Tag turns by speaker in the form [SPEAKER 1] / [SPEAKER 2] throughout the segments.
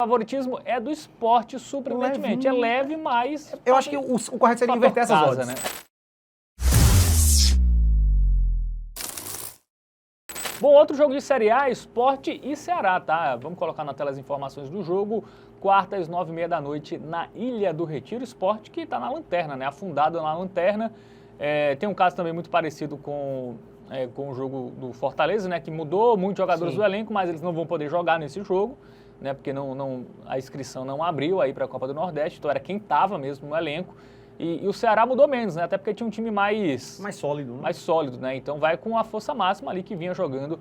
[SPEAKER 1] O favoritismo é do Sport, surpreendentemente. É leve, mas...
[SPEAKER 2] Eu acho que o correto seria inverter essas odds.
[SPEAKER 1] Né? Bom, outro jogo de Série A, Sport e Ceará, tá? Vamos colocar na tela as informações do jogo. Quarta às 9h30 da noite na Ilha do Retiro. Sport que está na lanterna, né? Afundado na lanterna. Tem um caso também muito parecido com o jogo do Fortaleza, né? Que mudou muitos jogadores do elenco, mas eles não vão poder jogar nesse jogo, né? Porque a inscrição não abriu aí para a Copa do Nordeste, então era quem estava mesmo no elenco. E o Ceará mudou menos, né? Até porque tinha um time mais sólido, né? Mais sólido, né? Então vai com a força máxima ali que vinha jogando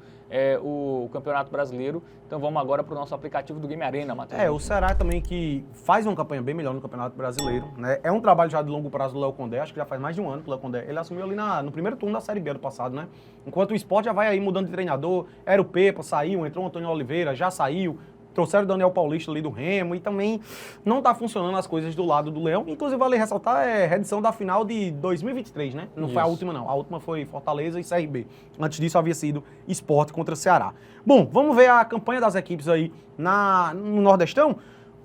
[SPEAKER 1] o Campeonato Brasileiro. Então vamos agora para o nosso aplicativo do Game Arena, Matheus.
[SPEAKER 2] O Ceará também que faz uma campanha bem melhor no Campeonato Brasileiro, né? É um trabalho já de longo prazo do Léo Condé, acho que já faz mais de um ano que o Léo Condé, ele assumiu ali no primeiro turno da Série B do passado, né? Enquanto o Sport já vai aí mudando de treinador, era o Pepa, saiu, entrou o Antônio Oliveira, já saiu. Trouxeram o Daniel Paulista ali do Remo e também não tá funcionando as coisas do lado do Leão. Inclusive, vale ressaltar, a reedição da final de 2023, né? Não foi a última, não. A última foi Fortaleza e CRB. Antes disso, havia sido Sport contra Ceará. Bom, vamos ver a campanha das equipes aí no Nordestão.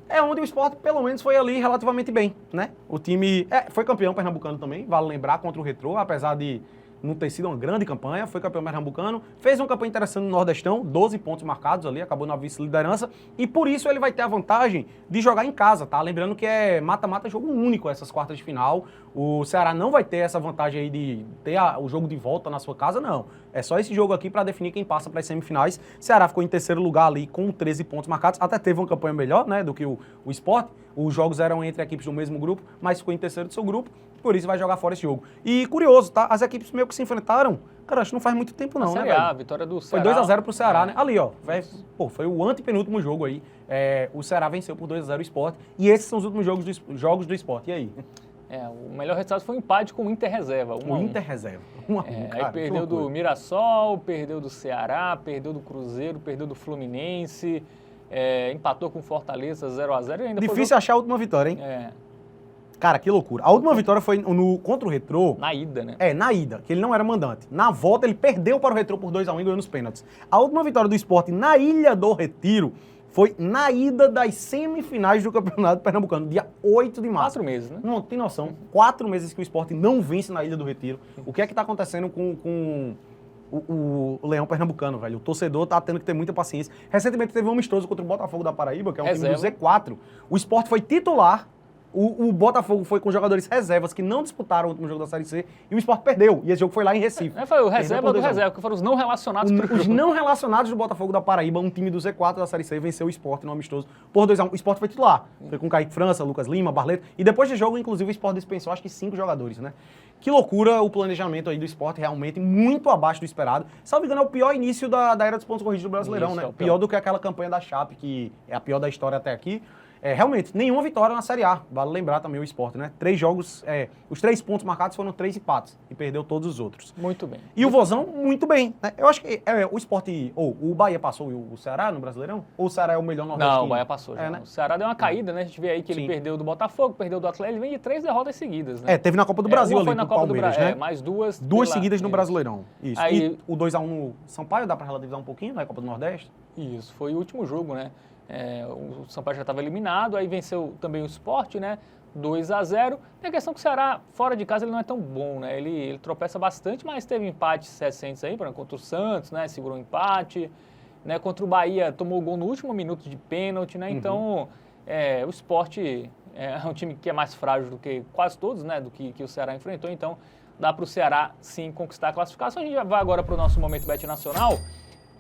[SPEAKER 2] É onde o Sport, pelo menos, foi ali relativamente bem, né? O time foi campeão pernambucano também, vale lembrar, contra o Retrô, apesar de não ter sido uma grande campanha, foi campeão pernambucano, fez uma campanha interessante no Nordestão, 12 pontos marcados ali, acabou na vice-liderança, e por isso ele vai ter a vantagem de jogar em casa, tá? Lembrando que é mata-mata jogo único essas quartas de final, o Ceará não vai ter essa vantagem aí de ter o jogo de volta na sua casa, não. É só esse jogo aqui para definir quem passa para as semifinais. Ceará ficou em terceiro lugar ali com 13 pontos marcados, até teve uma campanha melhor, né, do que o Sport, os jogos eram entre equipes do mesmo grupo, mas ficou em terceiro do seu grupo, por isso vai jogar fora esse jogo. E curioso, tá? As equipes meio que se enfrentaram, cara, acho que não faz muito tempo não, né, velho?
[SPEAKER 1] A vitória do Ceará.
[SPEAKER 2] Foi 2-0 pro Ceará, né? Ali, ó, foi o antepenúltimo jogo aí. O Ceará venceu por 2-0 o Sport, e esses são os últimos jogos do Sport. E aí?
[SPEAKER 1] O melhor resultado foi um empate com o Inter Reserva.
[SPEAKER 2] O Inter Reserva. 1-1, cara,
[SPEAKER 1] aí perdeu do Mirassol, perdeu do Ceará, perdeu do Cruzeiro, perdeu do Fluminense, empatou com o Fortaleza 0-0.
[SPEAKER 2] Difícil achar a última vitória, hein? Cara, que loucura. A última vitória foi contra o Retrô.
[SPEAKER 1] Na ida, né?
[SPEAKER 2] Na ida, que ele não era mandante. Na volta, ele perdeu para o Retrô por 2-1 e ganhou nos pênaltis. A última vitória do Sport na Ilha do Retiro foi na ida das semifinais do Campeonato Pernambucano, dia 8 de março.
[SPEAKER 1] 4 meses, né?
[SPEAKER 2] Não tem noção. 4 meses que o Sport não vence na Ilha do Retiro. O que é que tá acontecendo com o Leão Pernambucano, velho? O torcedor tá tendo que ter muita paciência. Recentemente teve um amistoso contra o Botafogo da Paraíba, que é um time do Z4. O Sport foi titular. O Botafogo foi com jogadores reservas que não disputaram o último jogo da Série C e o Sport perdeu. E esse jogo foi lá em Recife.
[SPEAKER 1] Foi o reserva do reserva, que foram os não relacionados pro jogo.
[SPEAKER 2] Os não relacionados do Botafogo da Paraíba, um time do Z4 da Série C, venceu o Sport no amistoso por 2-1. O Sport foi titular. Foi com Kaique França, Lucas Lima, Barleto. E depois de jogo, inclusive, o Sport dispensou acho que 5 jogadores, né? Que loucura o planejamento aí do Sport, realmente muito abaixo do esperado. Salvo engano, é o pior início da era dos pontos corridos do Brasileirão, isso, né? Pior do que aquela campanha da Chape, que é a pior da história até aqui. Realmente, nenhuma vitória na Série A. Vale lembrar também o Sport, né? 3 jogos, os 3 pontos marcados foram 3 empates e perdeu todos os outros.
[SPEAKER 1] Muito bem.
[SPEAKER 2] E o Vozão, muito bem, né? Eu acho que o Sport, o Bahia passou o Ceará no Brasileirão? Ou o Ceará é o melhor nordestino?
[SPEAKER 1] Não, o Bahia passou já. Né? O Ceará deu uma caída, né? A gente vê aí que ele perdeu do Botafogo, perdeu do Atlético, ele vem de 3 derrotas seguidas, né?
[SPEAKER 2] Teve na Copa do Brasil ali,
[SPEAKER 1] foi na Copa
[SPEAKER 2] Palmeiras,
[SPEAKER 1] do
[SPEAKER 2] né?
[SPEAKER 1] Mais duas.
[SPEAKER 2] Duas seguidas no Brasileirão. Isso.
[SPEAKER 1] Aí,
[SPEAKER 2] e o 2-1 no Sampaio, dá pra relativizar um pouquinho, na Copa do Nordeste?
[SPEAKER 1] Isso, foi o último jogo, né? O Sampaio já estava eliminado, aí venceu também o Sport, né? 2-0. Tem a questão que o Ceará, fora de casa, ele não é tão bom, né? Ele tropeça bastante, mas teve empates recentes aí, por exemplo, contra o Santos, né? Segurou um empate, né? Contra o Bahia, tomou o gol no último minuto de pênalti, né? Então, o Sport é um time que é mais frágil do que quase todos, né? Do que o Ceará enfrentou, então dá para o Ceará, sim, conquistar a classificação. A gente já vai agora para o nosso Momento Bet Nacional.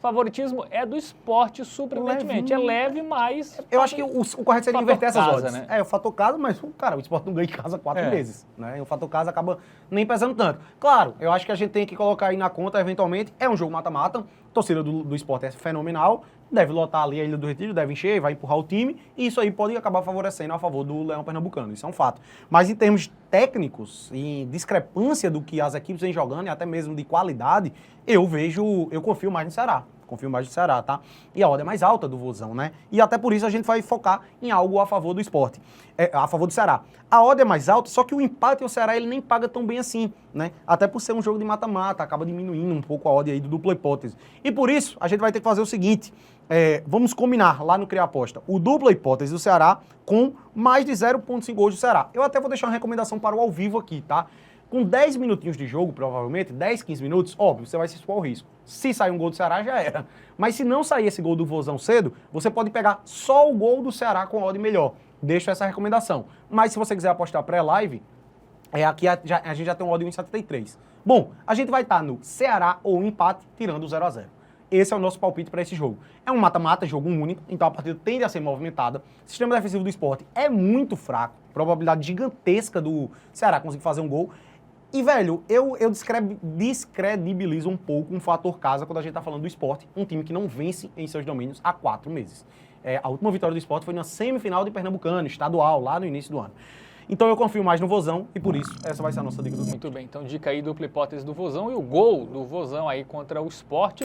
[SPEAKER 1] Favoritismo é do Sport, surpreendentemente. É leve, mas...
[SPEAKER 2] Eu acho que o correto seria inverter essas odds.
[SPEAKER 1] Né?
[SPEAKER 2] O fator casa, mas, cara, o Sport não ganha em casa 4 vezes. Né? O fator casa acaba nem pesando tanto. Claro, eu acho que a gente tem que colocar aí na conta, eventualmente, é um jogo mata-mata. A torcida do Sport é fenomenal. Deve lotar ali a Ilha do Retiro, deve encher, vai empurrar o time. E isso aí pode acabar favorecendo a favor do Leão Pernambucano. Isso é um fato. Mas em termos técnicos, em discrepância do que as equipes vêm jogando, e até mesmo de qualidade, eu confio mais no Ceará. Confio mais no Ceará, tá? E a odd é mais alta do Vozão, né? E até por isso a gente vai focar em algo a favor do Sport, a favor do Ceará. A odd é mais alta, só que o empate ao Ceará ele nem paga tão bem assim, né? Até por ser um jogo de mata-mata, acaba diminuindo um pouco a odd aí do dupla hipótese. E por isso, a gente vai ter que fazer o seguinte, vamos combinar lá no Cria Aposta o dupla hipótese do Ceará com mais de 0,5 gols do Ceará. Eu até vou deixar uma recomendação para o ao vivo aqui, tá? Com 10 minutinhos de jogo, provavelmente, 10, 15 minutos, óbvio, você vai se expor ao risco. Se sair um gol do Ceará, já era. Mas se não sair esse gol do Vozão cedo, você pode pegar só o gol do Ceará com a odd melhor. Deixo essa recomendação. Mas se você quiser apostar pré-live, aqui a gente já tem um odd 1,73. Bom, a gente vai estar no Ceará ou empate, tirando o 0-0. Esse é o nosso palpite para esse jogo. É um mata-mata, jogo único, então a partida tende a ser movimentada. O sistema defensivo do Sport é muito fraco, probabilidade gigantesca do Ceará conseguir fazer um gol. E, velho, eu descredibilizo um pouco um fator casa quando a gente tá falando do Sport, um time que não vence em seus domínios há 4 meses. A última vitória do Sport foi na semifinal de Pernambucano, estadual, lá no início do ano. Então eu confio mais no Vozão e por isso essa vai ser a nossa dica do
[SPEAKER 1] Muito bem, então dica aí, dupla hipótese do Vozão e o gol do Vozão aí contra o Sport.